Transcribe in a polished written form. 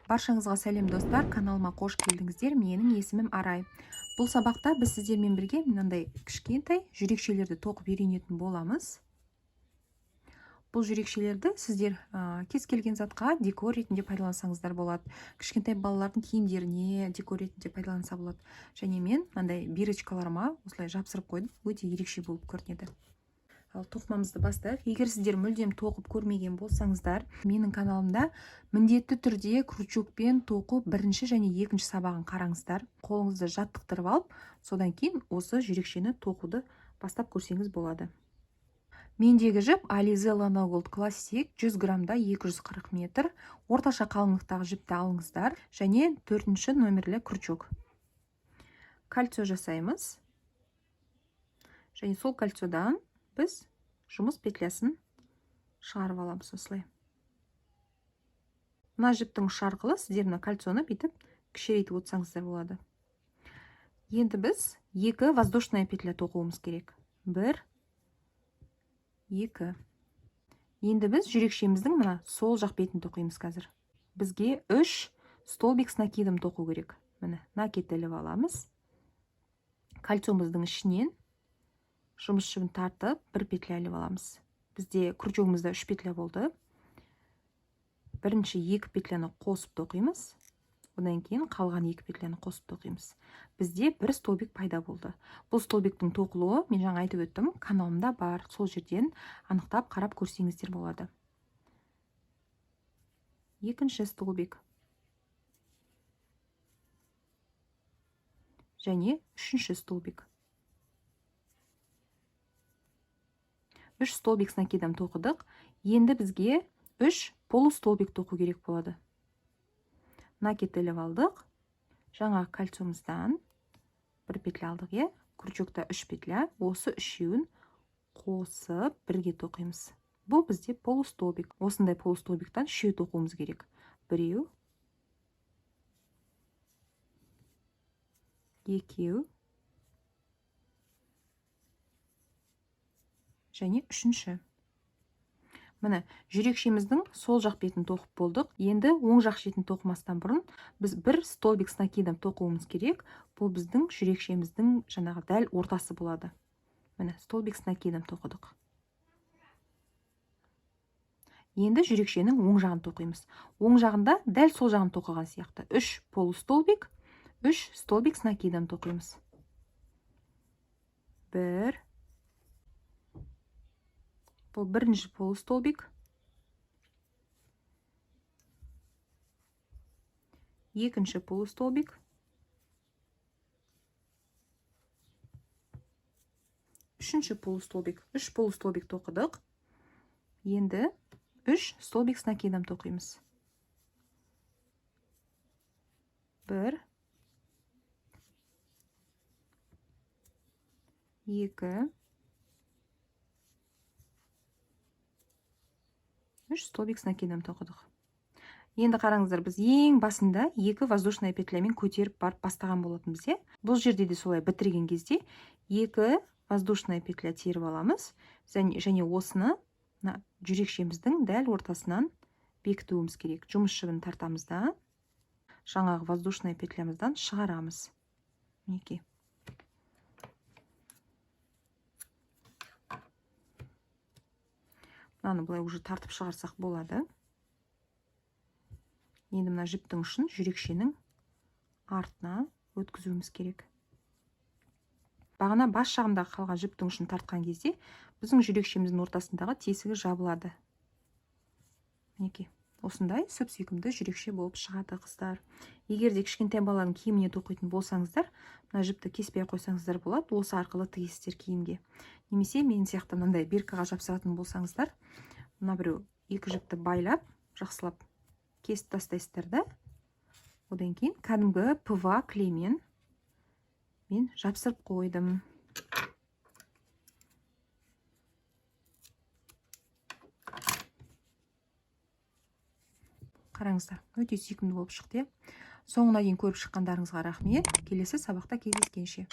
Баршаңызға сәлем достар, каналыма қош келдіңіздер. Менің есімім Арай. Бұл сабақта біз сіздермен бірге мынандай кішкентай жүрекшелерді тоқып үйренетін боламыз. Бұл жүрекшелерді сіздер кез келген затқа декор ретінде пайдалансаңыздар болады. Кішкентай балалардың киімдеріне декор ретінде пайдаланса болады. Және мен мынандай бирочкаларыма осылай жапсырып қойдым. Өте ерекше болып көрінеді. Ал тоқымамызды бастайық. Егер сіздер мүлдем тоқып көрмеген болсаңыздар, менің каналымда міндетті түрде крючокпен тоқу бірінші және екінші сабағын қараңыздар. Қолыңызды жаттықтырып алып, содан кейін осы жүрекшені тоқуды бастап көрсеңіз болады. Мендегі жіп Alize Lana Gold Classic 100 грамда 240 метр. Орташа қалыңдықтағы жіпті алыңыздар және 4-ші номерлі крючок. Кольцо жасаймыз. Және сол кольцодан біз жұмыс петлясын шығарып аламыз осылай. Мына жіптің ұшы арқылы сіздер мына кольцоны бүйтіп кішірейтіп отырсаңыздар болады. Енді біз 2 воздушная петля тоқуымыз керек. 1, 2. Енді біз жүрекшеміздің мына сол жақ бетін тоқимыз қазір. Бізге 3 столбик с накидом тоқу керек. Міне, накид іліп аламыз. Кольцомыздың ішінен жұмыс жібін тартып, 1 петля іліп аламыз. Бізде крючогымызда 3 петля болды. Бірінші 2 петляны қосып тоқимыз. Одан кейін қалған 2 петляны қосып тоқимыз. Бізде 1 столбик пайда болды. Бұл столбиктің тоқылуы, мен жаңа айтып өттім, каналымда бар. Сол жерден анықтап қарап көрсеңіздер болады. Екінші столбик. Және 3-ші столбик. 3 столбик с накидом тоқыдық. Енді бізге 3 полустолбик тоқу керек болады. Накид іліп алдық. Жаңа кольцомыздан 1 петля алдық, е? Крючокта 3 петля. Осы үшеуін қосып бірге тоқимыз. Бұл бізде полустолбик. Осындай полустолбиктан 3 тоқуымыз керек. 1, 2 және 3-ші. Міне, жүрекшеміздің сол жақ бетін тоқып болдық. Енді оң жақ шетін тоқымастан бұрын біз 1 столбик с накидом тоқуымыз керек. Бұл біздің жүрекшеміздің жаңағы дәл ортасы болады. Міне, столбик с накидом тоқыдық. Енді жүрекшенің оң жағын тоқимыз. Оң жағында дәл сол жағын тоқыған сияқты. 3 полустолбик, 3 столбик с накидом тоқимыз. 1. Бұл бірінші полустолбик. 2-ші полустолбик. 3-ші полустолбик. 3 полустолбик тоқыдық. Енді 3 столбик с накидом тоқимыз. 1, 2, 3 столбик с накидом тоқыдық. Енді қараңыздар, біз ең басында 2 воздушная петлямен көтеріп барып бастаған болатын бізде. Бұл жерде де солай бітірген кезде 2 воздушная петля теріп аламыз. Және осыны жүрекшеміздің дәл ортасынан бекітуіміз керек. Жұмыс жібін тартамыз да, жаңағы воздушная петлямыздан шығарамыз. Мінекей. Мынаны бұлай уже тартып шығарсақ болады. Енді мына жіптің ұшын жүрекшенің артына өткізуіміз керек. Бағана бас жағындағы қалған жіптің ұшын тартқан кезде біздің жүрекшеміздің ортасындағы тесігі жабылады. Мінекей. Осындай сүп-сүйкімді жүрекше болып шығады қыздар. Егер де кішкентай балалардың киіміне тоқитын болсаңыздар, мына жіпті кеспей қойсаңыздар болады, осы арқылы тігесіздер киімге. Немесе мен сияқты мынандай биркаға жапсыратын болсаңыздар, мына біреу 2 жіпті байлап, жақсылап кесіп тастайсыздар да. Одан кейін кәдімгі ПВА клеймен мен жапсырып қойдым. Қараңыздар, өте сүйкімді болып шықты. Соңына дейін көріп шыққандарыңызға рахмет. Келесі сабақта кездескенше.